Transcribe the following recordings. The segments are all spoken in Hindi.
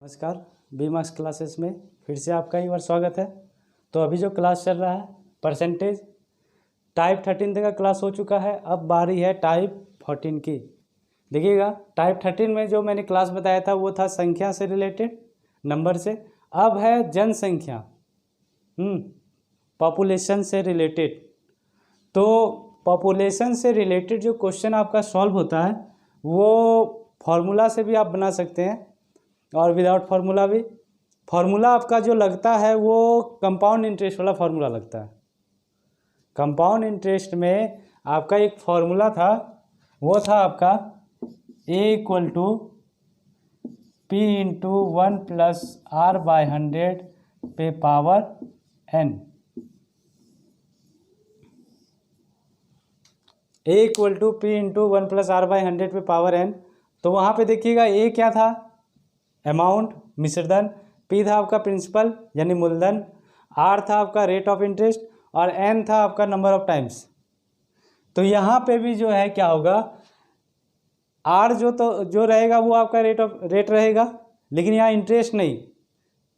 नमस्कार, बी मार्क्स क्लासेस में फिर से आपका एक बार स्वागत है। तो अभी जो क्लास चल रहा है परसेंटेज टाइप 13 तक का क्लास हो चुका है। अब बारी है टाइप 14 की। देखिएगा, टाइप 13 में जो मैंने क्लास बताया था वो था संख्या से रिलेटेड, नंबर से। अब है जनसंख्या, पॉपुलेशन से रिलेटेड। तो पॉपुलेशन से रिलेटेड जो क्वेश्चन आपका सॉल्व होता है वो फॉर्मूला से भी आप बना सकते हैं और विदाउट फार्मूला भी। फार्मूला आपका जो लगता है वो कंपाउंड इंटरेस्ट वाला फार्मूला लगता है। कंपाउंड इंटरेस्ट में आपका एक फार्मूला था, वो था आपका A = P × 1 + R/100 पे power n। A = P × 1 + R/100 पे पावर n। तो वहाँ पे देखिएगा A क्या था, अमाउंट, मिश्रधन। P था आपका प्रिंसिपल यानी मूलधन। R था आपका रेट ऑफ इंटरेस्ट और N था आपका नंबर ऑफ टाइम्स। तो यहाँ पे भी जो है क्या होगा, R जो रहेगा वो आपका रेट रहेगा, लेकिन यहाँ इंटरेस्ट नहीं,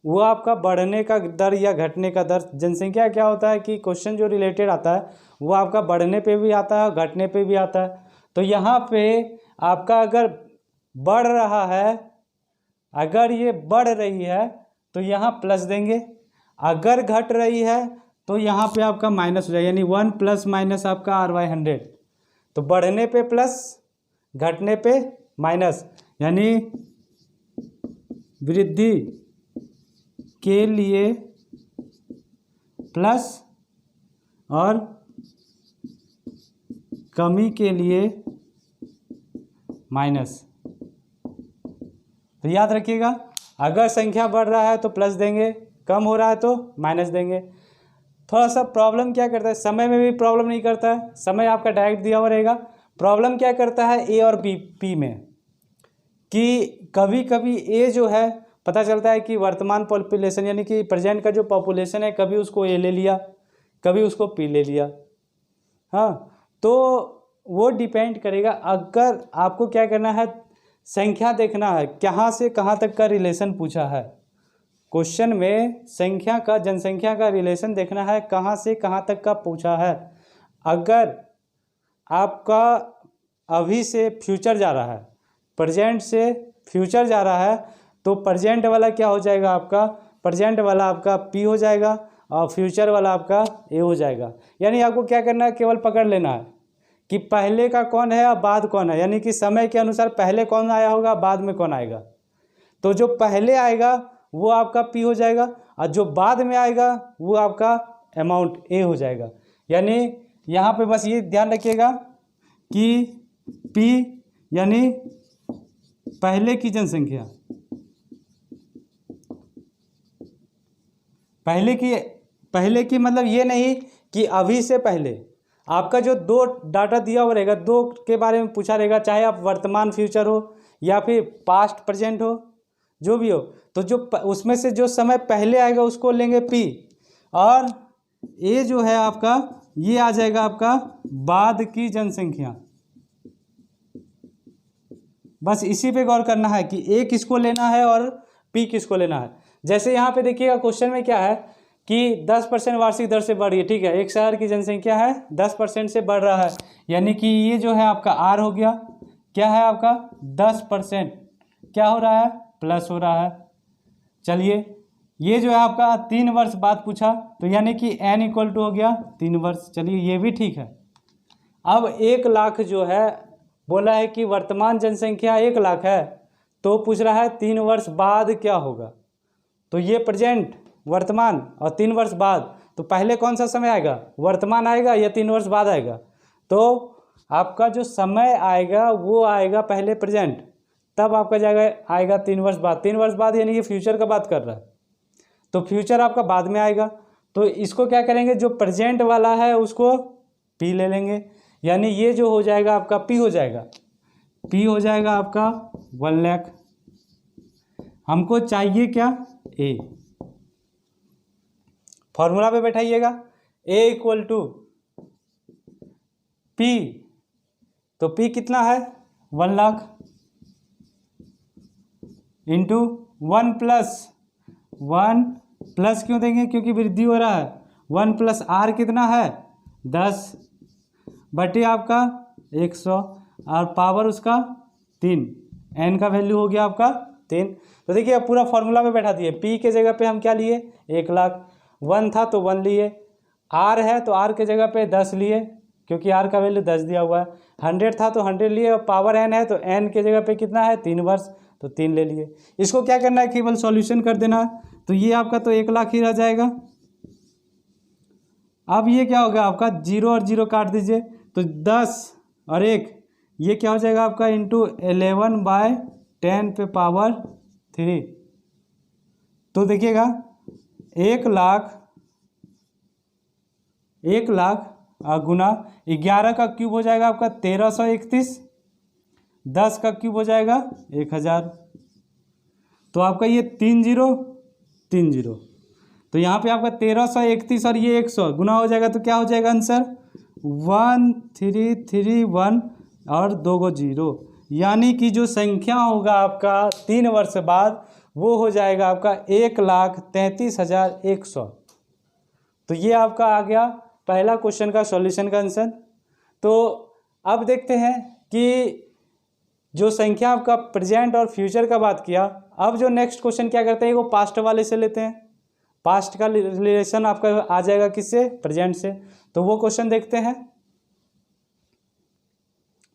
वो आपका बढ़ने का दर या घटने का दर। जनसंख्या क्या होता है कि क्वेश्चन जो रिलेटेड आता है वो आपका बढ़ने पे भी आता है और घटने पे भी आता है। तो यहाँ पे आपका अगर बढ़ रहा है, अगर ये बढ़ रही है तो यहाँ प्लस देंगे, अगर घट रही है तो यहाँ पे आपका माइनस हो जाएगा, यानी 1 ± आपका R/100। तो बढ़ने पे प्लस, घटने पे माइनस, यानी वृद्धि के लिए प्लस और कमी के लिए माइनस। तो याद रखिएगा, अगर संख्या बढ़ रहा है तो प्लस देंगे, कम हो रहा है तो माइनस देंगे। थोड़ा सा प्रॉब्लम क्या करता है, समय में भी प्रॉब्लम नहीं करता है, समय आपका डायरेक्ट दिया हुआ रहेगा। प्रॉब्लम क्या करता है ए और पी में, कि कभी कभी ए जो है पता चलता है कि वर्तमान पॉपुलेशन यानी कि प्रेजेंट का जो पॉपुलेशन है, कभी उसको ए ले लिया, कभी उसको पी ले लिया। हाँ, तो वो डिपेंड करेगा। अगर आपको क्या करना है, संख्या देखना है, कहाँ से कहाँ तक का रिलेशन पूछा है क्वेश्चन में, संख्या का, जनसंख्या का रिलेशन देखना है, कहाँ से कहाँ तक का पूछा है। अगर आपका अभी से फ्यूचर जा रहा है, प्रेजेंट से फ्यूचर जा रहा है, तो प्रेजेंट वाला क्या हो जाएगा आपका, प्रेजेंट वाला आपका पी हो जाएगा और फ्यूचर वाला आपका ए हो जाएगा। यानी आपको क्या करना है, केवल पकड़ लेना है कि पहले का कौन है और बाद कौन है, यानी कि समय के अनुसार पहले कौन आया होगा, बाद में कौन आएगा। तो जो पहले आएगा वो आपका पी हो जाएगा और जो बाद में आएगा वो आपका अमाउंट ए हो जाएगा। यानी यहाँ पे बस ये ध्यान रखिएगा कि पी यानी पहले की जनसंख्या, पहले की मतलब ये नहीं कि अभी से पहले। आपका जो दो डाटा दिया हुआ रहेगा, दो के बारे में पूछा रहेगा, चाहे आप वर्तमान फ्यूचर हो या फिर पास्ट प्रेजेंट हो, जो भी हो। तो जो उसमें से जो समय पहले आएगा उसको लेंगे पी, और ए जो है आपका, ये आ जाएगा आपका बाद की जनसंख्या। बस इसी पे गौर करना है कि ए किसको लेना है और पी किसको लेना है। जैसे यहाँ पे देखिएगा क्वेश्चन में क्या है कि 10% वार्षिक दर से बढ़ रही है, ठीक है। एक शहर की जनसंख्या है 10% से बढ़ रहा है, यानी कि ये जो है आपका आर हो गया, क्या है आपका 10%, क्या हो रहा है, प्लस हो रहा है। चलिए, ये जो है आपका 3 वर्ष बाद पूछा, तो यानी कि n = हो गया 3 वर्ष। चलिए, ये भी ठीक है। अब 1 लाख जो है बोला है कि वर्तमान जनसंख्या 1 लाख है, तो पूछ रहा है 3 वर्ष बाद क्या होगा। तो ये प्रेजेंट, वर्तमान और 3 वर्ष बाद, तो पहले कौन सा समय आएगा, वर्तमान आएगा या 3 वर्ष बाद आएगा। तो आपका जो समय आएगा वो आएगा पहले प्रेजेंट, तब आपका जाएगा आएगा 3 वर्ष बाद। 3 वर्ष बाद यानी कि फ्यूचर का बात कर रहा है, तो फ्यूचर आपका बाद में आएगा। तो इसको क्या करेंगे, जो प्रेजेंट वाला है उसको पी ले लेंगे, यानी ये जो हो जाएगा आपका पी हो जाएगा, पी हो जाएगा आपका 1 लाख। हमको चाहिए क्या, ए। फॉर्मूला पे बैठाइएगा, ए = पी, तो पी कितना है 1 लाख इंटू 1 प्लस क्यों देंगे, क्योंकि वृद्धि हो रहा है। 1 प्लस आर कितना है 10 बटे आपका 100 और पावर उसका 3, एन का वैल्यू हो गया आपका 3। तो देखिए अब पूरा फॉर्मूला में बैठा दिए। पी के जगह पे हम क्या लिए 1 लाख, 1 था तो 1 लिए, आर है तो आर के जगह पे 10 लिए क्योंकि आर का वैल्यू 10 दिया हुआ है, 100 था तो 100 लिए और पावर एन है तो एन के जगह पे कितना है 3 वर्ष तो 3 ले लिए। इसको क्या करना है केवल सॉल्यूशन कर देना है। तो ये आपका तो 1 लाख ही रह जाएगा। अब ये क्या होगा आपका 0 और 0 काट दीजिए तो 10 और 1 ये क्या हो जाएगा आपका इंटू 11/10 पे पावर 3। तो देखिएगा 1 लाख गुना 11 का क्यूब हो जाएगा आपका 1331, 10 का क्यूब हो जाएगा 1000। तो आपका ये 3 0 3 0 तो यहाँ पे आपका 1331 और ये 100 गुना हो जाएगा तो क्या हो जाएगा आंसर 1331 और 2 गो 0, यानी कि जो संख्या होगा आपका 3 वर्ष बाद वो हो जाएगा आपका 1,33,100। तो ये आपका आ गया पहला क्वेश्चन का सॉल्यूशन का आंसर। तो अब देखते हैं कि जो संख्या आपका प्रेजेंट और फ्यूचर का बात किया, अब जो नेक्स्ट क्वेश्चन क्या करते हैं वो पास्ट वाले से लेते हैं। पास्ट का रिलेशन आपका आ जाएगा किससे प्रेजेंट से, तो वो क्वेश्चन देखते हैं।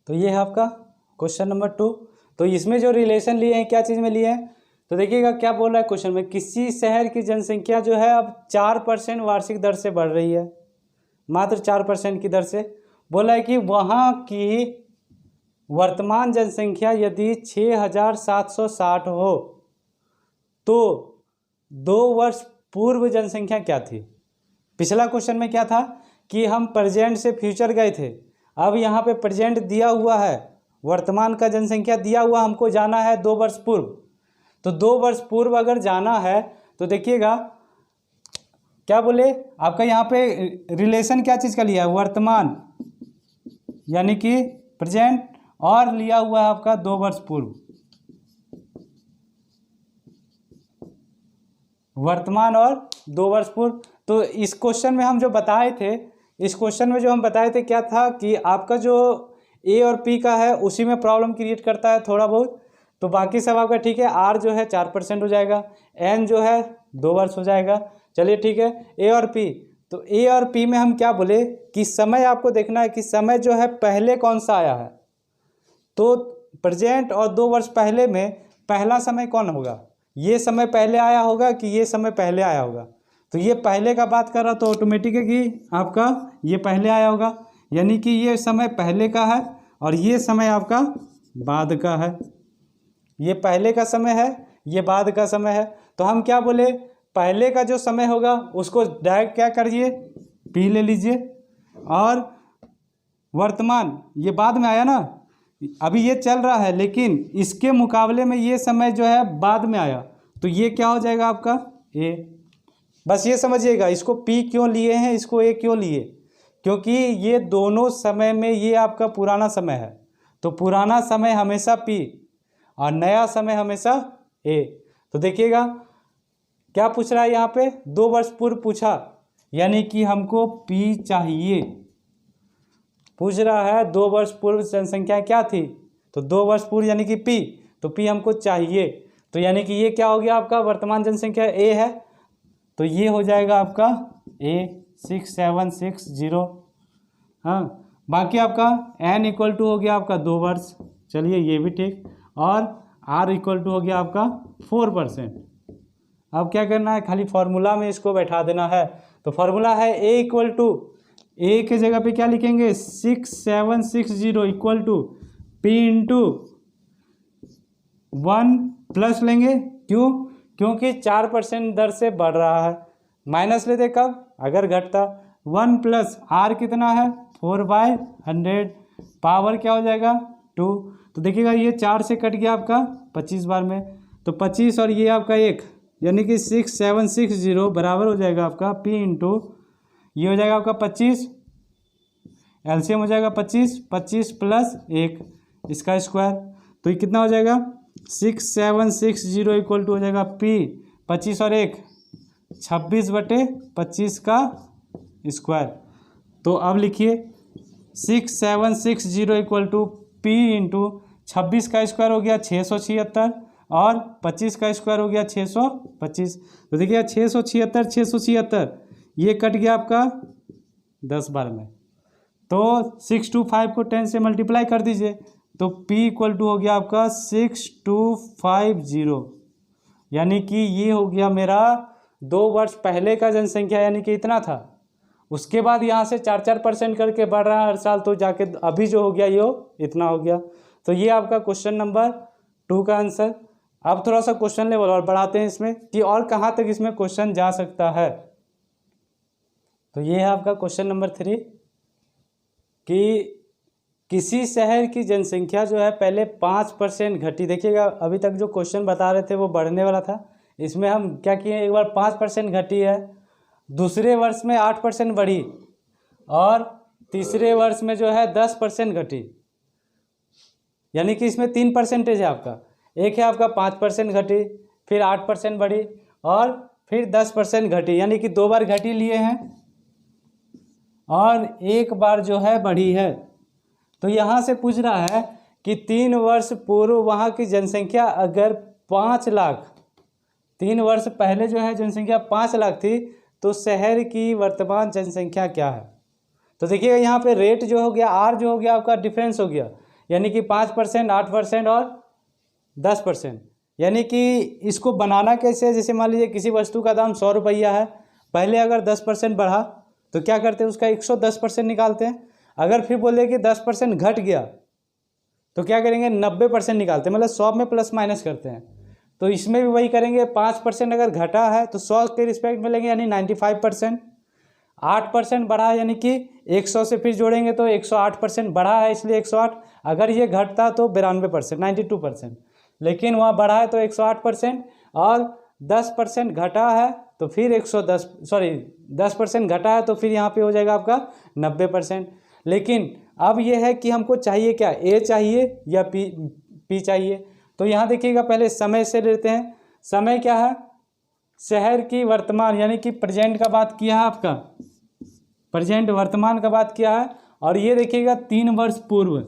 तो ये है आपका क्वेश्चन नंबर 2। तो इसमें जो रिलेशन लिए हैं क्या चीज़ में लिए हैं, तो देखिएगा क्या बोल रहा है क्वेश्चन में, किसी शहर की जनसंख्या जो है अब 4% वार्षिक दर से बढ़ रही है, मात्र 4% की दर से। बोला है कि वहाँ की वर्तमान जनसंख्या यदि 6760 हो तो 2 वर्ष पूर्व जनसंख्या क्या थी। पिछला क्वेश्चन में क्या था कि हम प्रेजेंट से फ्यूचर गए थे, अब यहाँ पे प्रेजेंट दिया हुआ है, वर्तमान का जनसंख्या दिया हुआ, हमको जाना है 2 वर्ष पूर्व। तो 2 वर्ष पूर्व अगर जाना है तो देखिएगा क्या बोले आपका यहाँ पे रिलेशन क्या चीज़ का लिया है, वर्तमान यानी कि प्रेजेंट, और लिया हुआ है आपका 2 वर्ष पूर्व, वर्तमान और 2 वर्ष पूर्व। तो इस क्वेश्चन में हम जो बताए थे, इस क्वेश्चन में जो हम बताए थे क्या था कि आपका जो ए और पी का है उसी में प्रॉब्लम क्रिएट करता है थोड़ा बहुत, तो बाकी सब आपका ठीक है। आर जो है 4% हो जाएगा, एन जो है 2 वर्ष हो जाएगा, चलिए ठीक है। ए और पी, तो ए और पी में हम क्या बोले कि समय आपको देखना है कि समय जो है पहले कौन सा आया है। तो प्रेजेंट और 2 वर्ष पहले में पहला समय कौन होगा, ये समय पहले आया होगा कि ये समय पहले आया होगा। तो ये पहले का बात कर रहा तो ऑटोमेटिक है कि आपका ये पहले आया होगा, यानी कि ये समय पहले का है और ये समय आपका बाद का है। ये पहले का समय है, ये बाद का समय है। तो हम क्या बोले, पहले का जो समय होगा उसको डायरेक्ट क्या करिए पी ले लीजिए, और वर्तमान ये बाद में आया ना, अभी ये चल रहा है लेकिन इसके मुकाबले में ये समय जो है बाद में आया, तो ये क्या हो जाएगा आपका ए। बस ये समझिएगा इसको पी क्यों लिए हैं, इसको ए क्यों लिए, क्योंकि ये दोनों समय में ये आपका पुराना समय है, तो पुराना समय हमेशा पी और नया समय हमेशा ए। तो देखिएगा क्या पूछ रहा है यहाँ पे, 2 वर्ष पूर्व पूछा, यानी कि हमको पी चाहिए। पूछ रहा है 2 वर्ष पूर्व जनसंख्या क्या थी, तो 2 वर्ष पूर्व यानी कि पी, तो पी हमको चाहिए। तो यानी कि ये क्या हो गया आपका वर्तमान जनसंख्या ए है, तो ये हो जाएगा आपका ए 6760। हाँ, बाकी आपका एन इक्वल टू हो गया आपका 2 वर्ष, चलिए ये भी ठीक, और आर इक्वल टू हो गया आपका 4%। अब क्या करना है, खाली फार्मूला में इसको बैठा देना है। तो फार्मूला है ए इक्वल टू, ए के जगह पे क्या लिखेंगे 6760 equal to P into 1 plus लेंगे, क्यों, क्योंकि 4% दर से बढ़ रहा है, माइनस लेते कब अगर घटता, 1 प्लस आर कितना है 4/100, पावर क्या हो जाएगा 2। तो देखिएगा ये 4 से कट गया आपका 25 बार में, तो 25 और ये आपका 1 यानी कि 6760 बराबर हो जाएगा आपका पी इंटू, ये हो जाएगा आपका 25, एलसीएम हो जाएगा 25, 25 प्लस 1 इसका स्क्वायर, तो ये कितना हो जाएगा 6760 इक्वल टू हो जाएगा P 25 और 1 26/25 का स्क्वायर। तो अब लिखिए 6760 इक्वल टू P इंटू 26 का स्क्वायर हो गया 676 और 25 का स्क्वायर हो गया 625। तो देखिए 676 676 ये कट गया आपका 10 बार में। तो 625 को 10 से मल्टीप्लाई कर दीजिए तो P इक्वल टू हो गया आपका 6250, यानी कि ये हो गया मेरा 2 वर्ष पहले का जनसंख्या, यानी कि इतना था। उसके बाद यहाँ से 4% करके बढ़ रहा है हर साल, तो जाके अभी जो हो गया ये इतना हो गया। तो ये आपका क्वेश्चन नंबर 2 का आंसर। अब थोड़ा सा क्वेश्चन लेवल और बढ़ाते हैं इसमें कि और कहाँ तक इसमें क्वेश्चन जा सकता है। तो ये है आपका क्वेश्चन नंबर 3 कि किसी शहर की जनसंख्या जो है पहले 5% घटी। देखिएगा अभी तक जो क्वेश्चन बता रहे थे वो बढ़ने वाला था, इसमें हम क्या किए, एक बार 5% घटी है, दूसरे वर्ष में 8% बढ़ी और तीसरे वर्ष में जो है 10% घटी। यानी कि इसमें 3 परसेंटेज है आपका। एक है आपका 5% घटी, फिर 8% बढ़ी और फिर 10% घटी, यानी कि 2 बार घटी लिए हैं और 1 बार जो है बढ़ी है। तो यहाँ से पूछ रहा है कि 3 वर्ष पूर्व वहाँ की जनसंख्या अगर 5 लाख, 3 वर्ष पहले जो है जनसंख्या 5 लाख थी, तो शहर की वर्तमान जनसंख्या क्या है। तो देखिएगा यहाँ पे रेट जो हो गया, आर जो हो गया आपका डिफरेंस हो गया, यानी कि 5%, 8% और 10%। यानी कि इसको बनाना कैसे है, जैसे मान लीजिए किसी वस्तु का दाम 100 रुपया है, पहले अगर 10% बढ़ा तो क्या करते हैं, उसका 110% निकालते हैं। अगर फिर बोले कि 10% घट गया तो क्या करेंगे, 90% निकालते हैं, मतलब 100 में प्लस माइनस करते हैं। तो इसमें भी वही करेंगे, 5% अगर घटा है तो 100 के रिस्पेक्ट में लेंगे, यानी 95%। 8% बढ़ा है, यानी कि 100 से फिर जोड़ेंगे तो 108% बढ़ा है, इसलिए 108। अगर ये घटता तो 92%, 92%, लेकिन वहाँ बढ़ा है तो 108%। और 10% घटा है तो फिर 10% घटा है तो फिर यहाँ पे हो जाएगा आपका 90%। लेकिन अब ये है कि हमको चाहिए क्या, ए चाहिए या पी चाहिए। तो यहाँ देखिएगा पहले समय से लेते हैं। समय क्या है, शहर की वर्तमान, यानी कि प्रेजेंट का बात किया है, आपका प्रेजेंट वर्तमान का बात किया है। और ये देखिएगा 3 वर्ष पूर्व,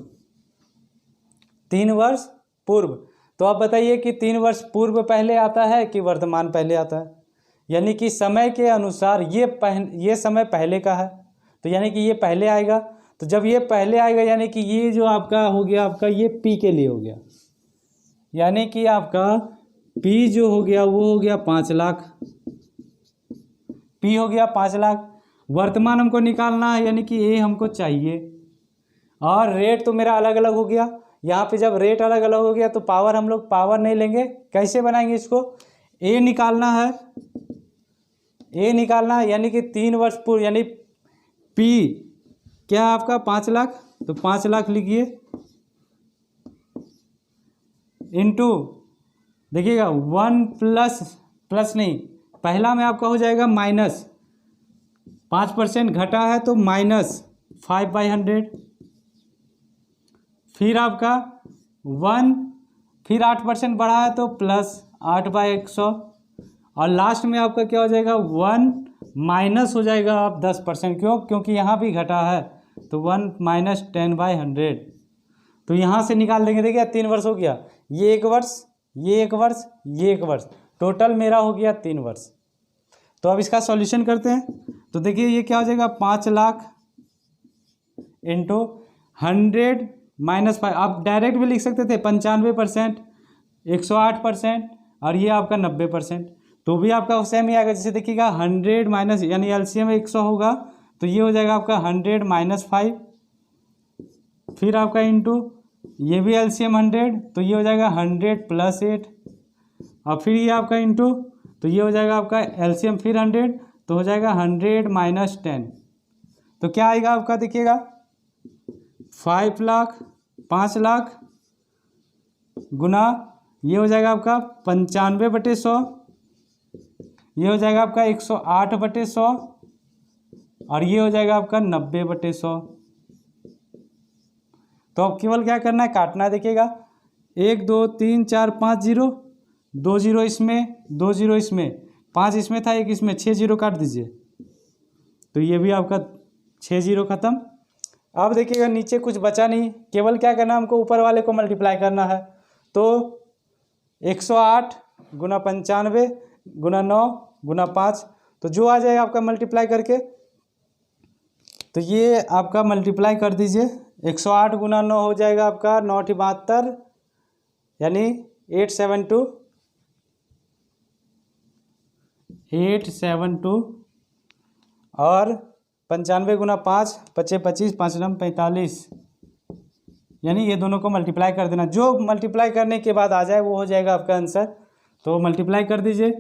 3 वर्ष पूर्व। तो आप बताइए कि 3 वर्ष पूर्व पहले आता है कि वर्तमान पहले आता है। यानी कि समय के अनुसार ये समय पहले का है, तो यानी कि ये पहले आएगा। तो जब ये पहले आएगा यानी कि ये जो आपका हो गया, आपका ये पी के लिए हो गया, यानी कि आपका पी जो हो गया वो हो गया 5 लाख, पी हो गया 5 लाख। वर्तमान हमको निकालना है, यानी कि ए हमको चाहिए। और रेट तो मेरा अलग अलग हो गया। यहाँ पे जब रेट अलग अलग हो गया तो पावर हम लोग पावर नहीं लेंगे, कैसे बनाएंगे इसको, ए निकालना है, ए निकालना है, यानी कि 3 वर्ष पूर्व, यानी पी क्या आपका 5 लाख, तो 5 लाख लिखिए इंटू, देखिएगा 1 प्लस नहीं, पहला में आपका हो जाएगा माइनस, 5% घटा है तो -5/100, फिर आपका 1, फिर 8% बढ़ा है तो +8/100, और लास्ट में आपका क्या हो जाएगा 1 माइनस हो जाएगा आप 10%, क्योंकि यहाँ भी घटा है, तो 1 - 10/100। तो यहाँ से निकाल देंगे, देखिए 3 वर्ष हो गया, ये 1 वर्ष, ये 1 वर्ष, ये 1 वर्ष, टोटल मेरा हो गया 3 वर्ष। तो अब इसका सॉल्यूशन करते हैं। तो देखिए ये क्या हो जाएगा, 5 लाख इंटू 100 - 5, आप डायरेक्ट भी लिख सकते थे 95%, 108% और ये आपका 90%, तो भी आपका सेम ही आएगा। जैसे देखिएगा 100 माइनस, यानी एलसीएम 100 होगा, तो ये हो जाएगा आपका 100 - 5, फिर आपका इंटू ये भी एलसीएम 100, तो ये हो जाएगा 100 + 8, और फिर ये आपका इंटू, तो ये हो जाएगा आपका एलसीएम फिर 100, तो हो जाएगा 100 - 10, तो क्या आएगा आपका, देखिएगा 5 लाख, 5 लाख गुना ये हो जाएगा आपका 95/100, ये हो जाएगा आपका 108/100, और ये हो जाएगा आपका 90/100। तो अब केवल क्या करना है, काटना है। देखिएगा 1 2 3 4 5 जीरो, 2 जीरो इसमें, 2 जीरो इसमें, 5 इसमें था, 1 इसमें, 6 जीरो काट दीजिए। तो ये भी आपका 6 जीरो ख़त्म। अब देखिएगा नीचे कुछ बचा नहीं, केवल क्या करना है हमको, ऊपर वाले को मल्टीप्लाई करना है। तो 108 गुना 95 गुना 9 गुना 5, तो जो आ जाएगा आपका मल्टीप्लाई करके, तो ये आपका मल्टीप्लाई कर दीजिए। 108 गुना 9 हो जाएगा आपका 9 72, यानी 872 और 95 गुना 5 25 25 5 9 45, यानी ये दोनों को मल्टीप्लाई कर देना। जो मल्टीप्लाई करने के बाद आ जाए वो हो जाएगा आपका आंसर। तो मल्टीप्लाई कर दीजिए।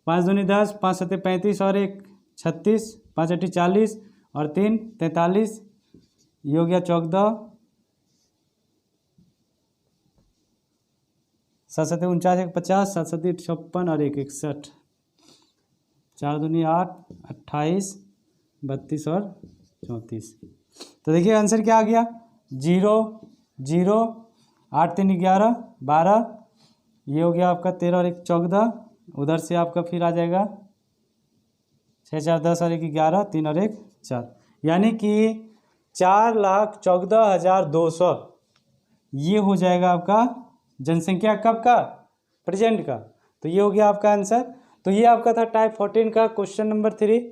5 दूनी 10, 5 सत्ते 35 और 1 36, 5 अट्ठी 40 और 3 43, ये हो गया 14, 7 सत्ते 49, 1 50, 7 सत्ते 56 और 1 61, 4 दूनी 8, 28, 32 और 34। तो देखिए आंसर क्या आ गया, 0 0, 8 3 11 12, ये हो गया आपका 13 और 1 14, उधर से आपका फिर आ जाएगा 6 4 10 और 1 11, 3 और 1 4, यानी कि 4,14,200 ये हो जाएगा आपका जनसंख्या कब का, प्रेजेंट का। तो ये हो गया आपका आंसर। तो ये आपका था टाइप 14 का क्वेश्चन नंबर 3।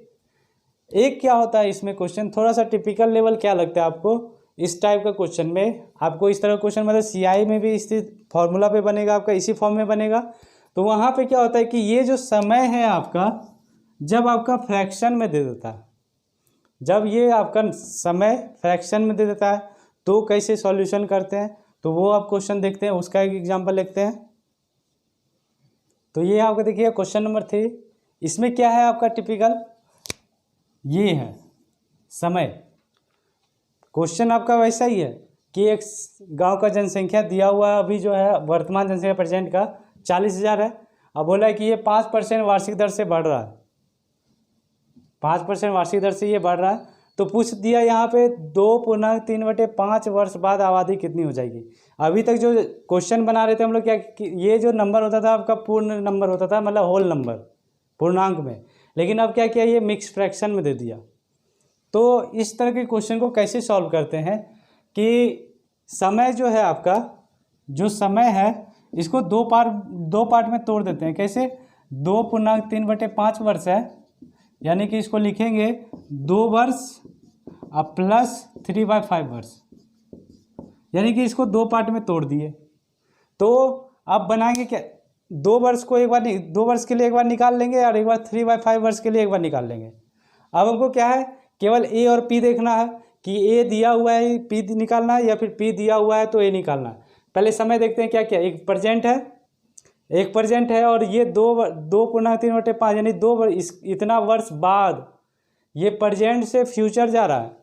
एक क्या होता है इसमें क्वेश्चन, थोड़ा सा टिपिकल लेवल क्या लगता है आपको इस टाइप का क्वेश्चन में, आपको इस तरह क्वेश्चन मतलब CI में भी इसी फॉर्मूला पे बनेगा, आपका इसी फॉर्म में बनेगा। तो वहाँ पे क्या होता है कि ये जो समय है आपका, जब आपका फ्रैक्शन में दे देता है, जब ये आपका समय फ्रैक्शन में दे देता है तो कैसे सॉल्यूशन करते हैं, तो वो आप क्वेश्चन देखते हैं, उसका एक एग्जाम्पल लिखते हैं। तो ये आपका देखिए क्वेश्चन नंबर 3, इसमें क्या है आपका टिपिकल, ये है समय। क्वेश्चन आपका वैसा ही है कि एक गांव का जनसंख्या दिया हुआ है, अभी जो है वर्तमान जनसंख्या प्रेजेंट का 40,000 है। अब बोला है कि ये 5% वार्षिक दर से बढ़ रहा है, 5% वार्षिक दर से ये बढ़ रहा है। तो पूछ दिया यहाँ पे 2.3/5 वर्ष बाद आबादी कितनी हो जाएगी। अभी तक जो क्वेश्चन बना रहे थे हम लोग क्या, ये जो नंबर होता था आपका पूर्ण नंबर होता था, मतलब होल नंबर पूर्णांक में, लेकिन अब क्या किया, ये मिक्स फ्रैक्शन में दे दिया। तो इस तरह के क्वेश्चन को कैसे सॉल्व करते हैं कि समय जो है आपका, जो समय है इसको दो पार्ट में तोड़ देते हैं। कैसे, 2.3/5 वर्ष है, यानी कि इसको लिखेंगे 2 वर्ष अब प्लस 3/5 वर्ष, यानी कि इसको 2 पार्ट में तोड़ दिए। तो अब बनाएंगे क्या, 2 वर्ष को एक बार 2 वर्ष के लिए एक बार निकाल लेंगे और एक बार 3/5 वर्ष के लिए एक बार निकाल लेंगे। अब हमको क्या है, केवल ए और पी देखना है कि ए दिया हुआ है पी निकालना है, या फिर पी दिया हुआ है तो ए निकालना है। पहले समय देखते हैं क्या क्या, एक प्रेजेंट है और ये 2.3/5 यानी 2 इतना वर्ष बाद ये प्रेजेंट से फ्यूचर जा रहा है।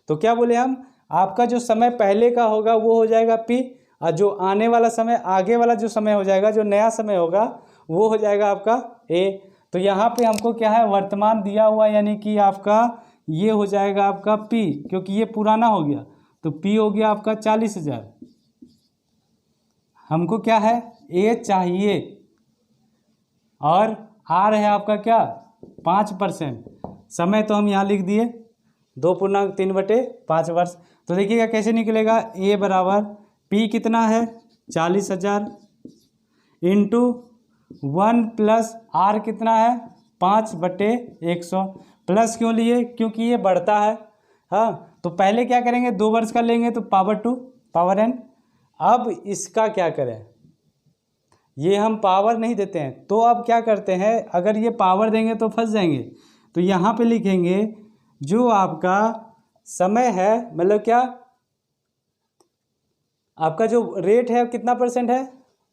तो क्या बोले हम, आपका जो समय पहले का होगा वो हो जाएगा पी, और जो आने वाला समय, आगे वाला जो समय हो जाएगा, जो नया समय होगा वो हो जाएगा आपका ए। तो यहाँ पे हमको क्या है, वर्तमान दिया हुआ, यानी कि आपका ये हो जाएगा आपका पी, क्योंकि ये पुराना हो गया। तो पी हो गया आपका 40,000। हमको क्या है, ए चाहिए, और आर है आपका क्या, 5%। समय तो हम यहाँ लिख दिए 2.3/5 वर्ष। तो देखिएगा कैसे निकलेगा, ए बराबर पी कितना है 40,000 इंटू 1 प्लस आर कितना है 5/100। प्लस क्यों लिए, क्योंकि ये बढ़ता है। हाँ, तो पहले क्या करेंगे, 2 वर्ष का लेंगे तो पावर 2 पावर n। अब इसका क्या करें, ये हम पावर नहीं देते हैं, तो अब क्या करते हैं, अगर ये पावर देंगे तो फंस जाएंगे। तो यहाँ पे लिखेंगे जो आपका समय है, मतलब क्या, आपका जो रेट है कितना परसेंट है,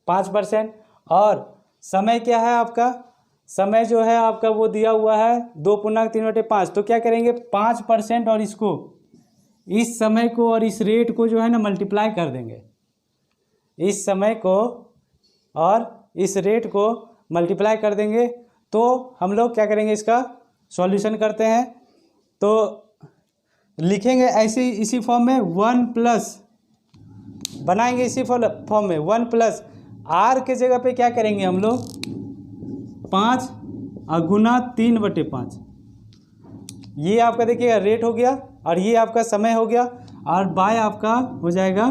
5%, और समय क्या है आपका, समय जो है आपका वो दिया हुआ है 2.3/5। तो क्या करेंगे, 5% और इसको, इस समय को और इस रेट को जो है ना मल्टीप्लाई कर देंगे, इस समय को और इस रेट को मल्टीप्लाई कर देंगे। तो हम लोग क्या करेंगे, इसका सॉल्यूशन करते हैं। तो लिखेंगे ऐसे इसी फॉर्म में 1 प्लस बनाएंगे इसी फॉर्म में 1 प्लस आर के जगह पे क्या करेंगे हम लोग 5 और गुना 3/5। ये आपका देखिएगा रेट हो गया और ये आपका समय हो गया और बाय आपका हो जाएगा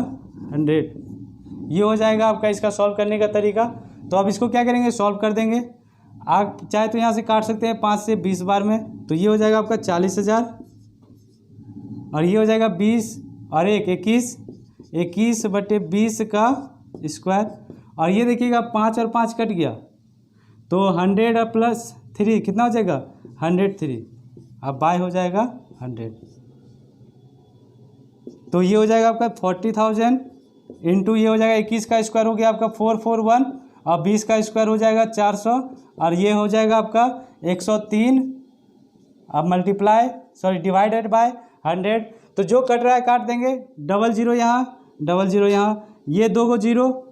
100। ये हो जाएगा आपका इसका सॉल्व करने का तरीका। तो अब इसको क्या करेंगे सॉल्व कर देंगे। आप चाहे तो यहाँ से काट सकते हैं 5 से 20 बार में, तो ये हो जाएगा आपका 40,000 और ये हो जाएगा 20 और 21/20 का स्क्वायर। और ये देखिएगा 5 और 5 कट गया तो 100 प्लस 3 कितना हो जाएगा 103। अब बाय हो जाएगा 100। तो ये हो जाएगा आपका 40,000 इंटू ये हो जाएगा 21 का स्क्वायर हो गया आपका 441 और 20 का स्क्वायर हो जाएगा 400 और ये हो जाएगा आपका 103। अब डिवाइडेड बाय 100। तो जो कट रहा है काट देंगे, 00 यहाँ 00 यहाँ, ये 2 को 0,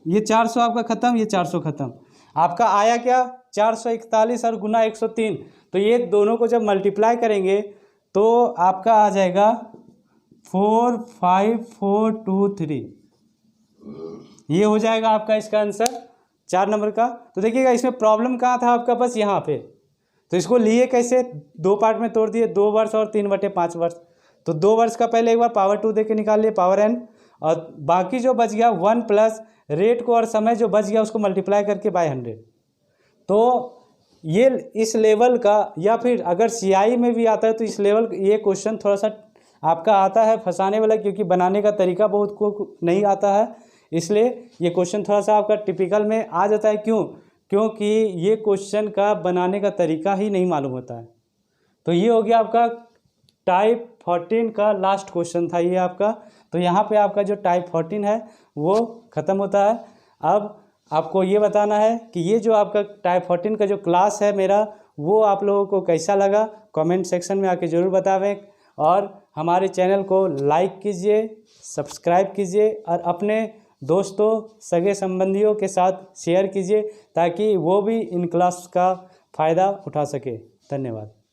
ये 400 आपका ख़त्म, ये 400 ख़त्म। आपका आया क्या 441 और गुना 103। तो ये दोनों को जब मल्टीप्लाई करेंगे तो आपका आ जाएगा 45423। ये हो जाएगा आपका इसका आंसर 4 नंबर का। तो देखिएगा इसमें प्रॉब्लम कहाँ था आपका, बस यहाँ पे। तो इसको लिए कैसे, 2 पार्ट में तोड़ दिए, 2 वर्ष और 3/5 वर्ष। तो 2 वर्ष का पहले एक बार पावर 2 दे के निकाल लिए पावर n, और बाकी जो बच गया 1 प्लस रेट को और समय जो बच गया उसको मल्टीप्लाई करके बाय 100। तो ये इस लेवल का, या फिर अगर CI में भी आता है तो इस लेवल ये क्वेश्चन थोड़ा सा आपका आता है फंसाने वाला, क्योंकि बनाने का तरीका बहुत को नहीं आता है, इसलिए ये क्वेश्चन थोड़ा सा आपका टिपिकल में आ जाता है। क्योंकि ये क्वेश्चन का बनाने का तरीका ही नहीं मालूम होता है। तो ये हो गया आपका टाइप 14 का लास्ट क्वेश्चन था ये आपका। तो यहाँ पे आपका जो टाइप 14 है वो ख़त्म होता है। अब आपको ये बताना है कि ये जो आपका टाइप 14 का जो क्लास है मेरा, वो आप लोगों को कैसा लगा, कमेंट सेक्शन में आके ज़रूर बतावें। और हमारे चैनल को लाइक कीजिए, सब्सक्राइब कीजिए और अपने दोस्तों सगे संबंधियों के साथ शेयर कीजिए ताकि वो भी इन क्लास का फ़ायदा उठा सके। धन्यवाद।